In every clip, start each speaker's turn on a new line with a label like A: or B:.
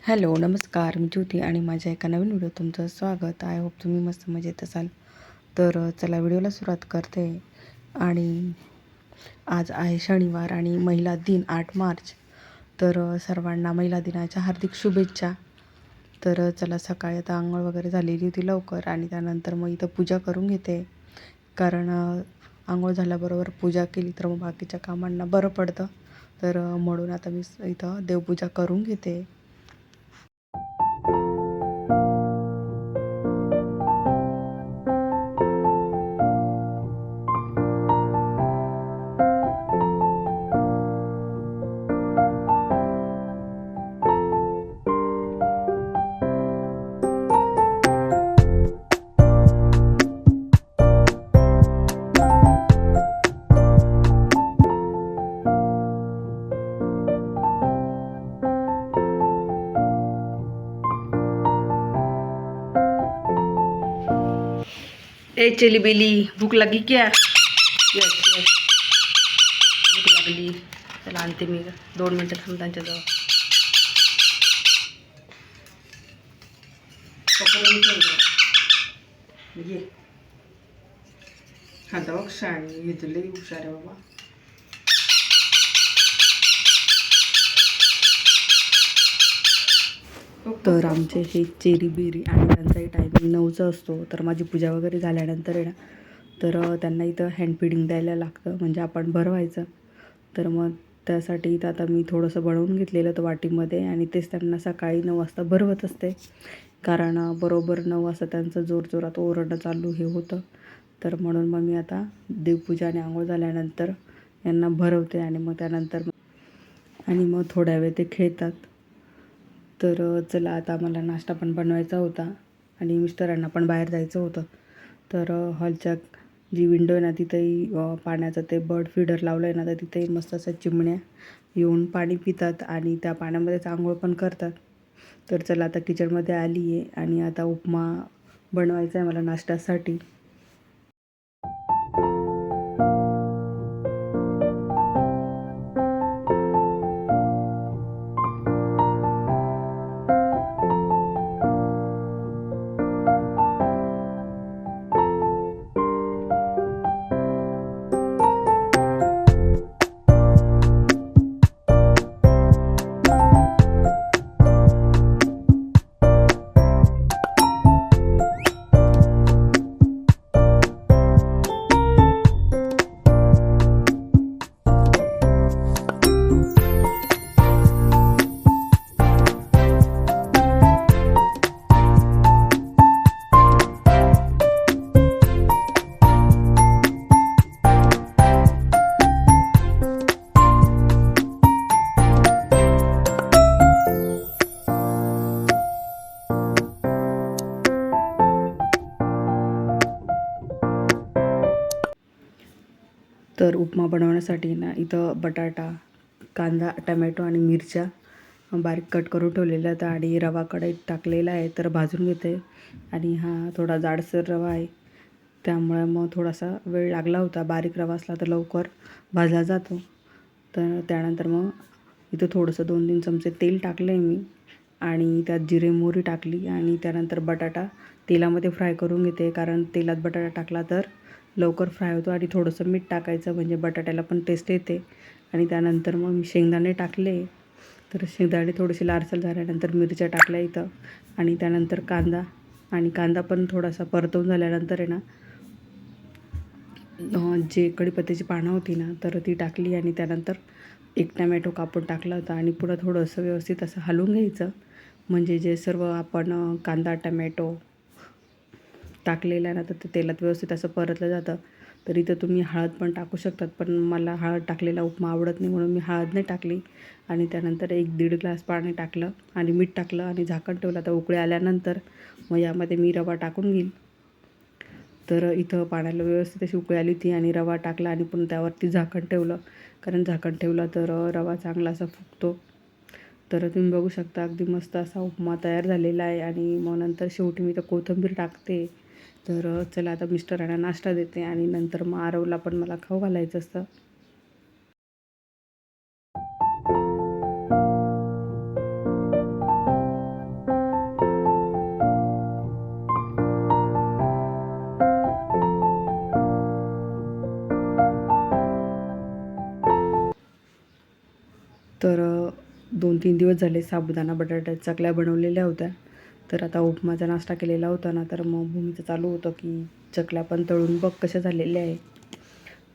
A: Hello, नमस्कार. मी ज्योती आणि माझ्या एका नवीन व्हिडिओ तुमचं स्वागत. आय होप तुम्ही मस्त मजेत असाल. तर चला व्हिडिओला सुरुवात करते. आणि आज आहे शनिवार आणि महिला दिन 8 मार्च. तर सर्वांना महिला दिनाच्या हार्दिक शुभेच्छा. तर चला सकाळी आता अंघोळ वगैरे झालेली होती लवकर आणि त्यानंतर मग इथं पूजा करून घेते. कारण अंघोळ झाल्याबरोबर पूजा केली तर मग बाकीच्या कामांना बरं पडतं. तर म्हणून आता मी इथं देवपूजा करून घेते. ए चली बेली, भूक लगी क्या? यस यस, भूक लागली. चला आणते मी 2 मिनटं थांब त्यांच्याजवळ. ये खाता बघ शाळी हे तुला हुशार आहे बाबा. तर आमचे हे चेरी बेरी आणि त्यांचाही टायमिंग 9चा असतो. तर माझी पूजा वगैरे झाल्यानंतर आहे ना, तर त्यांना इथं हँड फिडिंग द्यायला लागतं, म्हणजे आपण भरवायचं. तर मग त्यासाठी इथं आता मी थोडंसं बनवून घेतलेलं होतं वाटीमध्ये आणि तेच त्यांना सकाळी 9 वाजता भरवत असते. कारण बरोबर 9 वाजता त्यांचं जोरजोरात ओरडणं चालू हे होतं. तर म्हणून मग मी आता देवपूजा आणि आंघोळ झाल्यानंतर यांना भरवते आणि मग त्यानंतर आणि मग थोड्या वेळ ते खेळतात. तर चला आता मला नाश्ता पण बनवायचा होता आणि मिस्टरांना पण बाहेर जायचं होतं. तर हॉलच्या जी विंडो आहे ना, तिथेही पाण्याचं ते बर्ड फीडर लावलं आहे ना, तर तिथेही मस्त अशा चिमण्या येऊन पाणी पितात आणि त्या पाण्यामध्येच आंघोळ पण करतात. तर चला आता किचनमध्ये आली आहे आणि आता उपमा बनवायचा आहे मला नाश्त्यासाठी. तर उपमा बनवण्यासाठी ना, इथं बटाटा, कांदा, टमॅटो आणि मिरच्या बारीक कट करून ठेवलेल्या आहेत आणि रवा कढईत टाकलेला आहे. तर भाजून घेते आणि हा थोडा जाडसर रवा आहे, त्यामुळे मग थोडासा वेळ लागला होता. बारीक रवा असला तर लवकर भाजला जातो. तर त्यानंतर मग इथं थोडंसं 2-3 चमचे तेल टाकलं आहे मी आणि त्यात जिरे मोहरी टाकली आणि त्यानंतर बटाटा तेलामध्ये फ्राय करून घेते. कारण तेलात बटाटा टाकला तर लवकर फ्राय होतो आणि थोडंसं मीठ टाकायचं, म्हणजे बटाट्याला पण टेस्ट येते. आणि त्यानंतर मग मी शेंगदाणे टाकले. तर शेंगदाणे थोडेसे लालसर झाल्यानंतर मिरच्या टाकल्या इथं आणि त्यानंतर कांदा पण थोडासा परतवून झाल्यानंतर आहे ना, जे कढीपत्त्याची पानं होती ना, तर ती टाकली आणि त्यानंतर एक टमॅटो कापून टाकला होता आणि पुढं थोडंसं व्यवस्थित असं हलवून घ्यायचं, म्हणजे जे सर्व आपण कांदा टमॅटो टाकलेलं आहे ना, तर ते तेलात व्यवस्थित असं परतलं जातं. तर इथं तुम्ही हळद पण टाकू शकतात, पण मला हळद टाकलेला उपमा आवडत नाही म्हणून मी हळद नाही टाकली. आणि त्यानंतर 1-1.5 ग्लास पाणी टाकलं आणि मीठ टाकलं आणि झाकण ठेवलं. तर उकळी आल्यानंतर मग यामध्ये मी रवा टाकून घेईल. तर इथं पाण्याला व्यवस्थित अशी उकळी आली होती आणि रवा टाकला आणि पुन्हा त्यावरती झाकण ठेवलं, कारण झाकण ठेवलं तर रवा चांगला असा फुगतो. तर तुम्ही बघू शकता अगदी मस्त असा उपमा तयार झालेला आहे. आणि मग नंतर शेवटी मी तर कोथिंबीर टाकते. तर चला आता मिस्टरांना नाश्ता देते आणि नंतर मग आरवला पण मला खाऊ घालायचं असतं. तर 2-3 दिवस झाले साबुदाणा बटाट्याच्या चकल्या बनवलेल्या होत्या. तर आता उपमाचा नाश्ता केलेला होता ना, तर मग भूमीचं चालू होतं की चकल्या पण तळून बघ कशा झालेल्या आहे.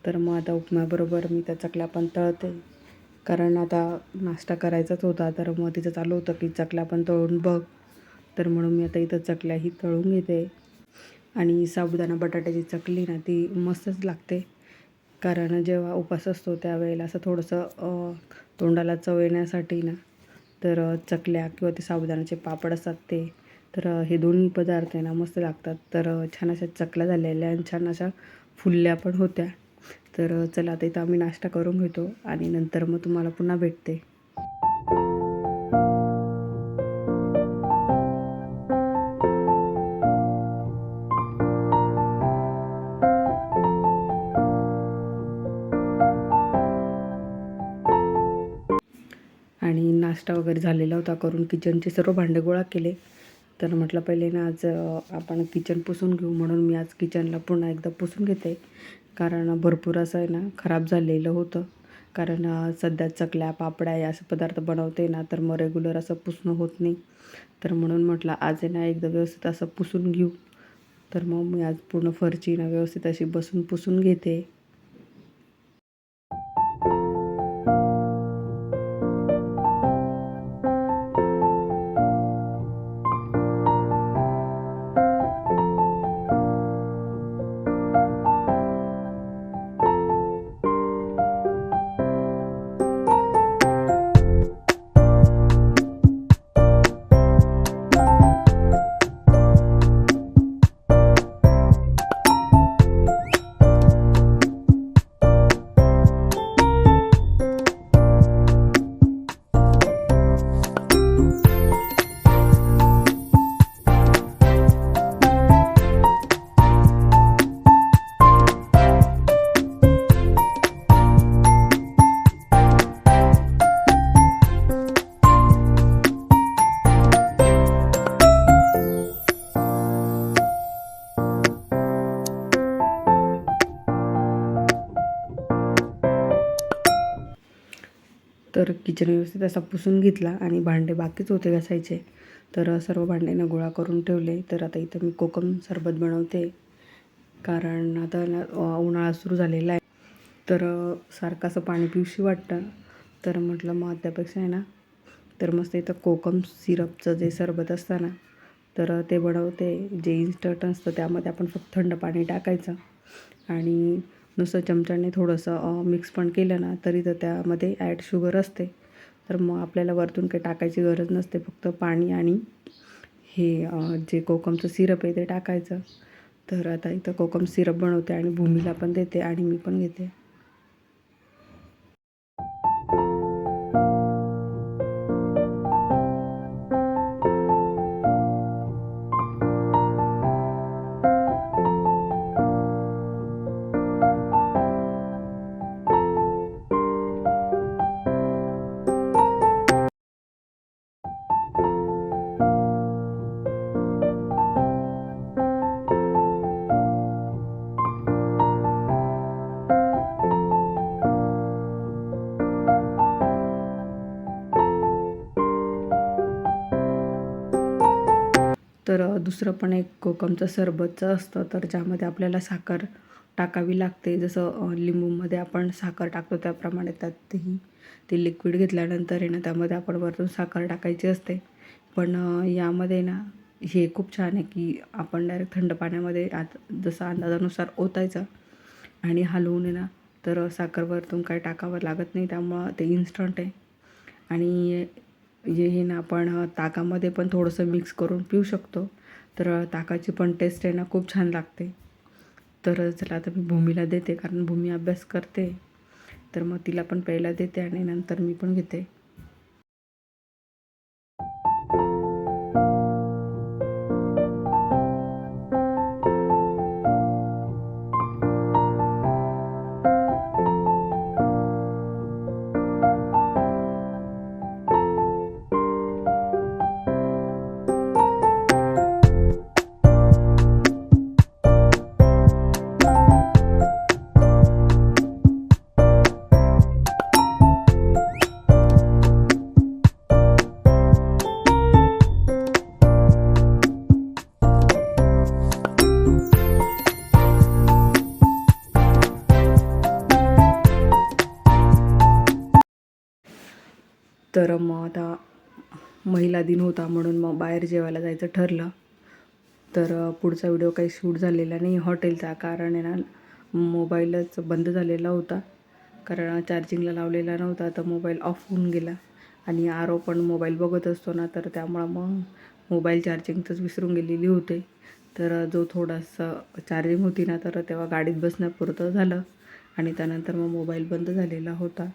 A: तर मग आता उपमाबरोबर मी त्या चकल्या पण तळते, कारण आता नाश्ता करायचाच होता. तर मग तिचं चालू होतं की चकल्या पण तळून बघ. तर म्हणून मी आता इथं चकल्याही तळून घेते. आणि साबुदाणा बटाट्याची चकली ना ती मस्तच लागते, कारण जेव्हा उपास असतो त्यावेळेला असं थोडंसं तोंडाला चव येण्यासाठी ना, तर चकल्या किंवा ते साबुदाण्याचे पापड असतात ते, तर हे दोन्ही पदार्थ आहे ना मस्त लागतात. तर छान अशा चकल्या झालेल्या आणि छान अशा फुलल्या पण होत्या. तर चला आता इथं आम्ही नाश्ता करून घेतो आणि नंतर मग तुम्हाला पुन्हा भेटते. आणि नाश्ता वगैरे झालेला होता करून किचनचे सर्व भांडे गोळा केले. तर म्हटलं पहिले ना आज आपण किचन पुसून घेऊ, म्हणून मी आज किचनला पुन्हा एकदा पुसून घेते. कारण भरपूर असं आहे ना खराब झालेलं होतं, कारण सध्या चकल्या पापड्या या असं पदार्थ बनवते ना, तर मग रेग्युलर असं पुसणं होत नाही. तर म्हणून म्हटलं आज आहे ना एकदा व्यवस्थित असं पुसून घेऊ. तर मग मी आज पूर्ण फरची ना व्यवस्थित अशी बसून पुसून घेते. तर किचन व्यवस्थित असा पुसून घेतला आणि भांडे बाकीच होते घासायचे, तर सर्व भांड्यांना गोळा करून ठेवले. तर आता इथं मी कोकम सरबत बनवते, कारण आता उन्हाळा सुरू झालेला आहे. तर सारखं असं पाणी पिऊशी वाटतं. तर म्हटलं मग त्यापेक्षा आहे ना, तर मस्त इथं कोकम सिरपचं जे सरबत असतं ना, तर ते बनवते. जे इन्स्टंट असतं त्यामध्ये आपण फक्त थंड पाणी टाकायचं आणि नुसतं चमच्याने थोडंसं मिक्स पण केलं ना, तरी तर त्यामध्ये ॲड शुगर असते. तर मग आपल्याला वरतून काही टाकायची गरज नसते, फक्त पाणी आणि हे जे कोकमचं सिरप आहे ते टाकायचं. तर आता इथं कोकम सिरप बनवते आणि भूमीला पण देते आणि मी पण घेते. तर दुसरं पण एक कोकमचं सरबतचं असतं, तर ज्यामध्ये आपल्याला साखर टाकावी लागते. जसं लिंबूमध्ये आपण साखर टाकतो त्याप्रमाणे त्यातही ते लिक्विड घेतल्यानंतर आहे ना, त्यामध्ये आपण वरतून साखर टाकायची असते. पण यामध्ये ना हे खूप छान आहे की आपण डायरेक्ट थंड पाण्यामध्ये जसं अंदाजानुसार ओतायचं आणि हलवून आहे ना, तर साखर वरतून काही टाकावं लागत नाही. त्यामुळं ते इन्स्टंट आहे. आणि हे ना आपण ताकामध्ये पण थोडंसं मिक्स करून पिऊ शकतो. तर ताकाची पण टेस्ट आहे ना खूप छान लागते. तर चला आता मी भूमीला देते, कारण भूमी अभ्यास करते. तर मग तिला पण प्यायला देते आणि नंतर मी पण घेते. तर मग आता महिला दिन होता म्हणून मग बाहेर जेवायला जायचं ठरलं. तर पुढचा व्हिडिओ काही शूट झालेला नाही हॉटेलचा, कारण आहे ना मोबाईलच बंद झालेला होता, कारण चार्जिंगला लावलेला नव्हता. तर मोबाईल ऑफ होऊन गेला आणि आरो पण मोबाईल बघत असतो ना, तर त्यामुळं मग मोबाईल चार्जिंगचंच विसरून गेलेली होते. तर जो थोडासा चार्जिंग होती ना, तर तेव्हा गाडीत बसण्यापुरतं झालं आणि त्यानंतर मग मोबाईल बंद झालेला होता.